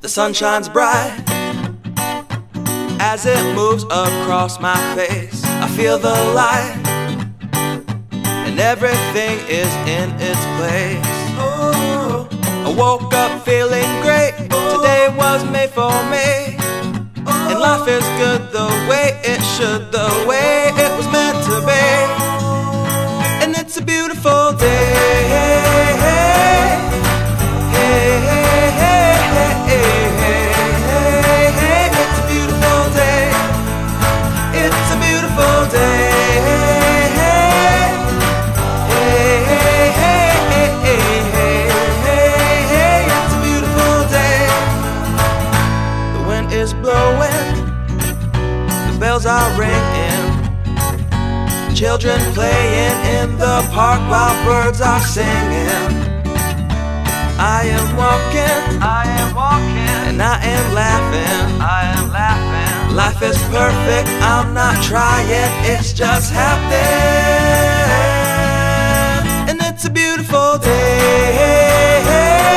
The sun shines bright as it moves across my face. I feel the light and everything is in its place. Oh, I woke up feeling great. Today was made for me, and life is good the way it should, the way it was meant to be. And it's a beautiful day. It's a beautiful day. It's a beautiful day. It's a beautiful day. The wind is blowing, the bells are ringing, children playing in the park while birds are singing. I am walking, and I am laughing, Life is perfect, I'm not trying, it's just happening. And it's a beautiful day.